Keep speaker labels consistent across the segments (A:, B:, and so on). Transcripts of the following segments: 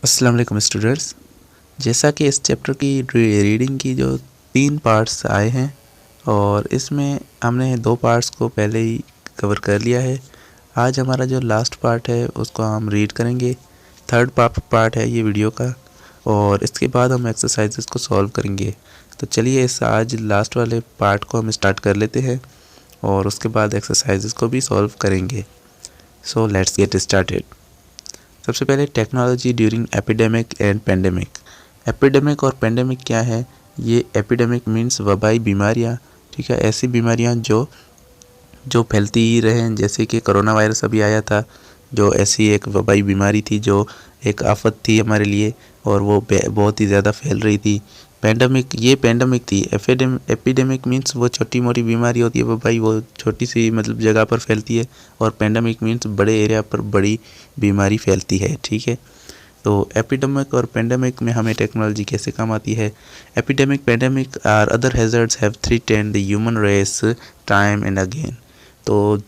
A: अस्सलाम वालेकुम स्टूडेंट्स। जैसा कि इस चैप्टर की रीडिंग की जो 3 पार्ट्स आए हैं और इसमें हमने 2 पार्ट्स को पहले ही कवर कर लिया है। आज हमारा जो लास्ट पार्ट है उसको हम रीड करेंगे। थर्ड पार्ट है ये वीडियो का और इसके बाद हम एक्सरसाइजेस को सॉल्व करेंगे। तो चलिए इस आज लास्ट वाले पार्ट को हम स्टार्ट कर लेते हैं और उसके बाद एक्सरसाइजेस को भी सॉल्व करेंगे। So let's get started. सबसे पहले technology during epidemic and pandemic. Epidemic और पेंडेमिक क्या है? ये एपिडेमिक मीन्स वबाई बीमारियाँ, ठीक है, ऐसी बीमारियाँ जो फैलती ही रहें, जैसे कि कोरोना वायरस अभी आया था, जो ऐसी एक वबाई बीमारी थी, जो एक आफत थी हमारे लिए और वो बहुत ही ज़्यादा फैल रही थी। ये पेंडेमिक थी। एपिडेमिक मीन्स वो छोटी मोटी बीमारी होती है, वो भाई वो छोटी सी मतलब जगह पर फैलती है, और पेंडेमिक मीन्स बड़े एरिया पर बड़ी बीमारी फैलती है, ठीक है। तो एपिडेमिक और पेंडेमिक में हमें टेक्नोलॉजी कैसे काम आती है? Epidemic, pandemic or other hazards have threatened the human race time and again. तो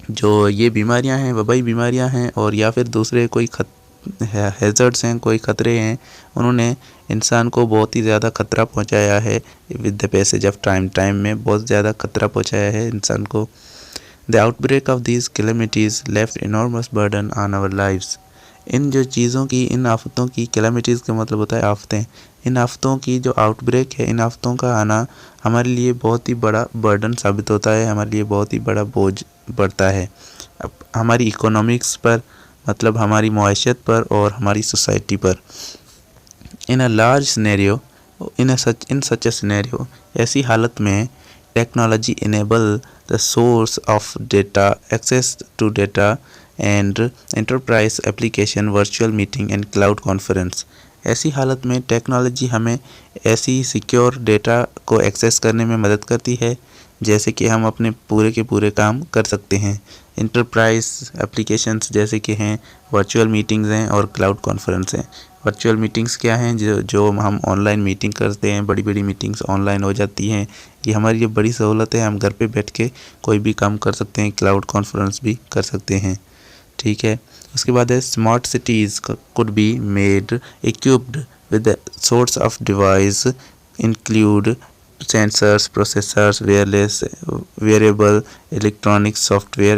A: जो ये बीमारियां हैं, वबाई बीमारियां हैं, और या फिर दूसरे कोई हैजर्ड्स हैं, कोई ख़तरे हैं, उन्होंने इंसान को बहुत ही ज़्यादा ख़तरा पहुंचाया है with the passage of time में बहुत ज़्यादा ख़तरा पहुंचाया है इंसान को। The outbreak of these calamities left enormous burden on our lives. इन जो चीज़ों की, इन आफतों की, कैलेमिटीज़ का मतलब होता है आफतें, इन आफतों की जो आउटब्रेक है, इन आफतों का आना हमारे लिए बहुत ही बड़ा बर्डन साबित होता है, हमारे लिए बहुत ही बड़ा बोझ बढ़ता है अब हमारी इकोनॉमिक्स पर, मतलब हमारी मुआशत पर और हमारी सोसाइटी पर। In a large scenario, in such a scenario, ऐसी हालत में technology enable the source of data, access to data and enterprise application, virtual meeting and cloud conference. ऐसी हालत में टेक्नोलॉजी हमें ऐसी सिक्योर डेटा को एक्सेस करने में मदद करती है जैसे कि हम अपने पूरे के पूरे काम कर सकते हैं। इंटरप्राइज एप्लीकेशंस जैसे कि हैं वर्चुअल मीटिंग्स हैं और क्लाउड कॉन्फ्रेंस हैं। वर्चुअल मीटिंग्स क्या हैं? जो हम ऑनलाइन मीटिंग करते हैं, बड़ी बड़ी मीटिंग्स ऑनलाइन हो जाती हैं। ये हमारी ये बड़ी सहूलत है, हम घर पे बैठ के कोई भी काम कर सकते हैं, क्लाउड कॉन्फ्रेंस भी कर सकते हैं, ठीक है। उसके बाद है smart cities could be made equipped with source of device include sensors, processors, wearable electronic software,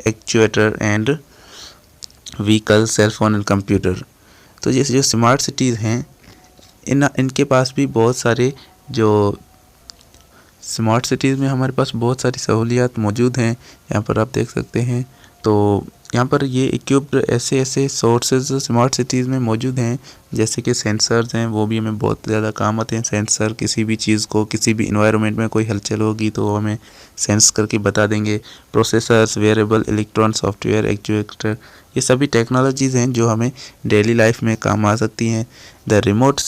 A: actuator and vehicle, cell phone and computer. तो जैसे जो स्मार्ट सिटीज़ हैं, इनके पास भी बहुत सारे, जो स्मार्ट सिटीज़ में हमारे पास बहुत सारी सहूलियात मौजूद हैं, यहाँ पर आप देख सकते हैं। तो यहाँ पर ये इक्विप्ड ऐसे सोर्सेज स्मार्ट सिटीज़ में मौजूद हैं, जैसे कि सेंसर्स हैं, वो भी हमें बहुत ज़्यादा काम आते हैं। सेंसर किसी भी चीज़ को, किसी भी इन्वायरमेंट में कोई हलचल होगी तो वो हमें सेंस करके बता देंगे। Processors, wearable electron software, actuator, ये सभी टेक्नोलॉजीज़ हैं जो हमें डेली लाइफ में काम आ सकती हैं। The remote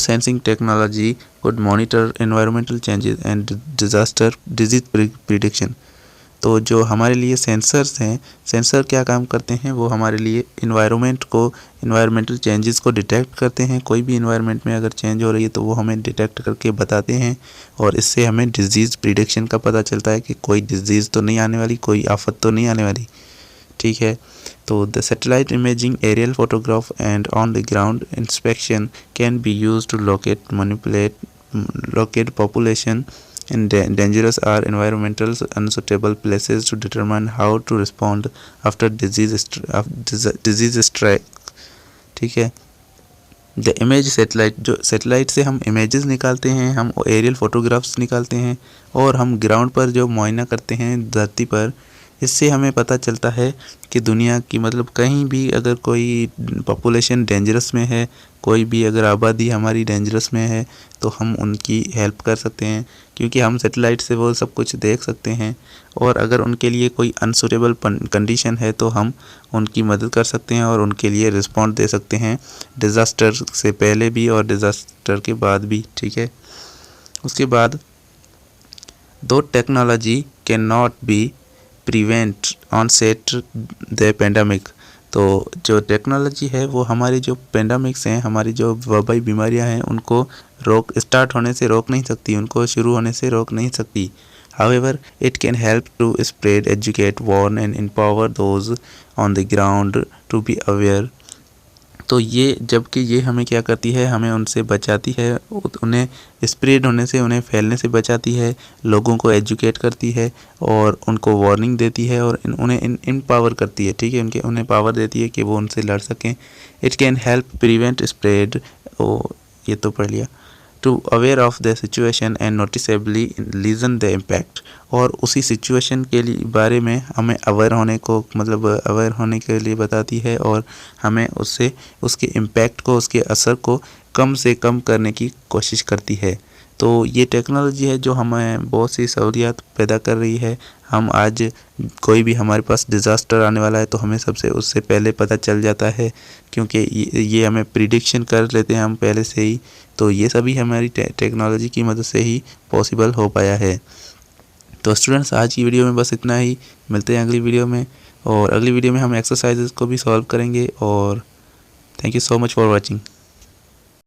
A: sensing technology could monitor environmental changes and disease prediction। तो जो हमारे लिए सेंसर्स हैं, सेंसर क्या काम करते हैं? वो हमारे लिए इन्वायरमेंटल चेंजेस को डिटेक्ट करते हैं। कोई भी इन्वायरमेंट में अगर चेंज हो रही है तो वो हमें डिटेक्ट करके बताते हैं, और इससे हमें डिजीज़ प्रिडिक्शन का पता चलता है कि कोई डिजीज़ तो नहीं आने वाली, कोई आफत तो नहीं आने वाली, ठीक है। तो the satellite imaging, aerial photograph and on the ground inspection can be used to locate population in dangerous or environmental unsuitable places to determine how to respond after disease strike, ठीक है। द इमेज सैटेलाइट, जो satellite से हम images निकालते हैं, हम aerial photographs निकालते हैं और हम ग्राउंड पर जो मुआयना करते हैं धरती पर, इससे हमें पता चलता है कि दुनिया की, मतलब कहीं भी अगर कोई पॉपुलेशन डेंजरस में है, कोई भी अगर आबादी हमारी डेंजरस में है, तो हम उनकी हेल्प कर सकते हैं, क्योंकि हम सैटेलाइट से वो सब कुछ देख सकते हैं। और अगर उनके लिए कोई अनसूटेबल कंडीशन है तो हम उनकी मदद कर सकते हैं और उनके लिए रिस्पॉन्स दे सकते हैं, डिज़ास्टर से पहले भी और डिज़ास्टर के बाद भी, ठीक है। उसके बाद दो technology can not be prevent onset the pandemic. तो जो टेक्नोलॉजी है वो हमारी जो पेंडेमिक्स हैं, हमारी जो वबाई बीमारियां हैं, उनको स्टार्ट होने से रोक नहीं सकती, उनको शुरू होने से रोक नहीं सकती। However, it can help to spread, educate, warn and empower those on the ground to be aware. तो ये जबकि ये हमें क्या करती है, हमें उनसे बचाती है, उन्हें स्प्रेड होने से, उन्हें फैलने से बचाती है, लोगों को एजुकेट करती है और उनको वार्निंग देती है और उन्हें इम्पावर करती है। ठीक है, उन्हें पावर देती है कि वो उनसे लड़ सकें। It can help prevent spread, ये तो पढ़ लिया। To aware of the situation and noticeably lessen the impact, और उसी सिचुएशन के लिए बारे में हमें अवेयर होने को, मतलब अवेयर होने के लिए बताती है और हमें उससे उसके इम्पैक्ट को, उसके असर को कम से कम करने की कोशिश करती है। तो ये टेक्नोलॉजी है जो हमें बहुत सी सहूलियत पैदा कर रही है। हम आज कोई भी हमारे पास डिज़ास्टर आने वाला है तो हमें सबसे उससे पहले पता चल जाता है, क्योंकि ये हमें प्रिडिक्शन कर लेते हैं हम पहले से ही। तो ये सभी हमारी टेक्नोलॉजी की मदद से ही पॉसिबल हो पाया है। तो स्टूडेंट्स, आज की वीडियो में बस इतना ही। मिलते हैं अगली वीडियो में, और अगली वीडियो में हम एक्सरसाइजेस को भी सॉल्व करेंगे। और thank you so much for watching.